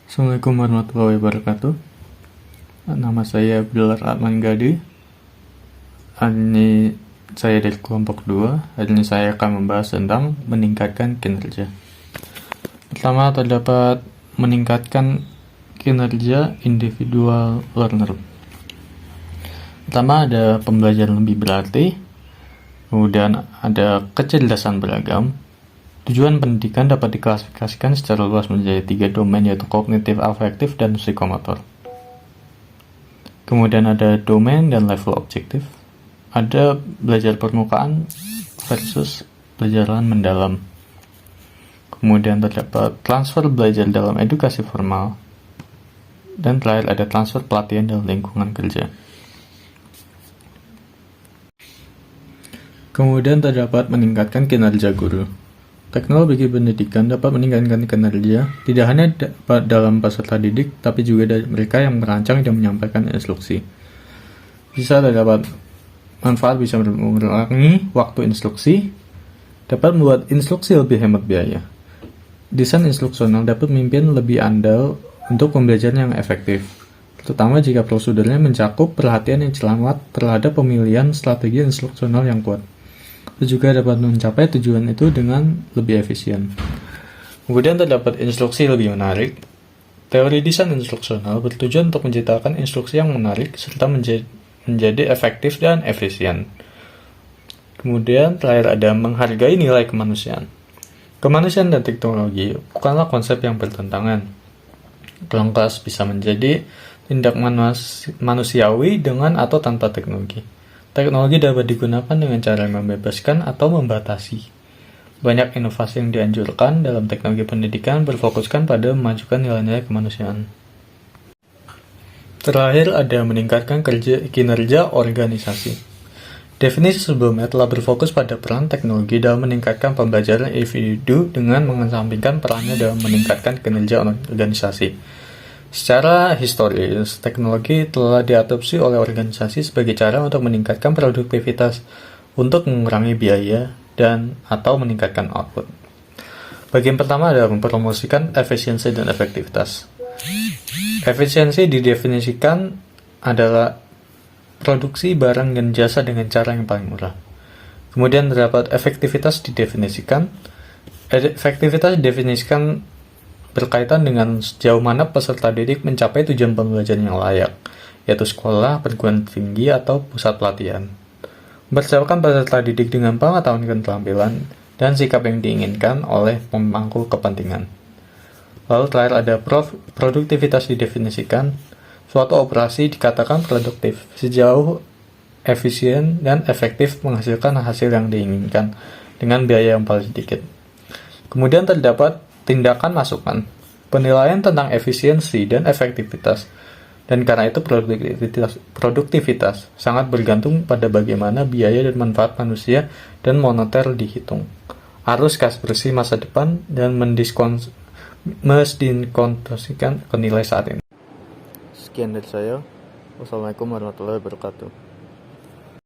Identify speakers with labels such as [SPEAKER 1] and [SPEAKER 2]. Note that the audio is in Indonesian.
[SPEAKER 1] Assalamualaikum warahmatullahi wabarakatuh. Nama saya Bilal Rahman Gadi. Hari ini saya dari kelompok 2. Hari ini saya akan membahas tentang meningkatkan kinerja. Pertama, terdapat meningkatkan kinerja individual learner. Pertama, ada pembelajaran lebih berarti. Kemudian ada kecerdasan beragam. Tujuan pendidikan dapat diklasifikasikan secara luas menjadi 3 domain, yaitu kognitif, afektif, dan psikomotor. Kemudian ada domain dan level objektif. Ada belajar permukaan versus pelajaran mendalam. Kemudian terdapat transfer belajar dalam edukasi formal. Dan terakhir ada transfer pelatihan dalam lingkungan kerja. Kemudian terdapat meningkatkan kinerja guru. Teknologi pendidikan dapat meningkatkan kinerja tidak hanya dalam peserta didik, tapi juga dari mereka yang merancang dan menyampaikan instruksi. Bisa terdapat manfaat, bisa mengurangi waktu instruksi, dapat membuat instruksi lebih hemat biaya. Desain instruksional dapat memimpin lebih andal untuk pembelajaran yang efektif, terutama jika prosedurnya mencakup perhatian yang selamat terhadap pemilihan strategi instruksional yang kuat. Itu juga dapat mencapai tujuan itu dengan lebih efisien. Kemudian terdapat instruksi lebih menarik. Teori desain instruksional bertujuan untuk menciptakan instruksi yang menarik serta menjadi efektif dan efisien. Kemudian terakhir ada menghargai nilai kemanusiaan. Kemanusiaan dan teknologi bukanlah konsep yang bertentangan. Kelas bisa menjadi tindak manusiawi dengan atau tanpa teknologi. Teknologi dapat digunakan dengan cara membebaskan atau membatasi. Banyak inovasi yang dianjurkan dalam teknologi pendidikan berfokuskan pada memajukan nilai-nilai kemanusiaan. Terakhir ada meningkatkan kinerja organisasi. Definisi sebelumnya telah berfokus pada peran teknologi dalam meningkatkan pembelajaran individu dengan mengesampingkan perannya dalam meningkatkan kinerja organisasi. Secara historis, teknologi telah diadopsi oleh organisasi sebagai cara untuk meningkatkan produktivitas, untuk mengurangi biaya, dan atau meningkatkan output. Bagian pertama adalah mempromosikan efisiensi dan efektivitas. Efisiensi didefinisikan adalah produksi barang dan jasa dengan cara yang paling murah. Kemudian terdapat efektivitas didefinisikan. Efektivitas didefinisikan berkaitan dengan sejauh mana peserta didik mencapai tujuan pembelajaran yang layak, yaitu sekolah, perguruan tinggi, atau pusat pelatihan. Mempersiapkan peserta didik dengan pengetahuan keterampilan dan sikap yang diinginkan oleh pemangku kepentingan. Lalu terakhir ada produktivitas didefinisikan. Suatu operasi dikatakan produktif sejauh efisien dan efektif menghasilkan hasil yang diinginkan dengan biaya yang paling sedikit. Kemudian terdapat tindakan masukan, penilaian tentang efisiensi dan efektivitas, dan karena itu produktivitas sangat bergantung pada bagaimana biaya dan manfaat manusia dan moneter dihitung. Arus kas bersih masa depan dan mendiskonversikan ke nilai saat ini. Sekian dari saya. Wassalamualaikum warahmatullahi wabarakatuh.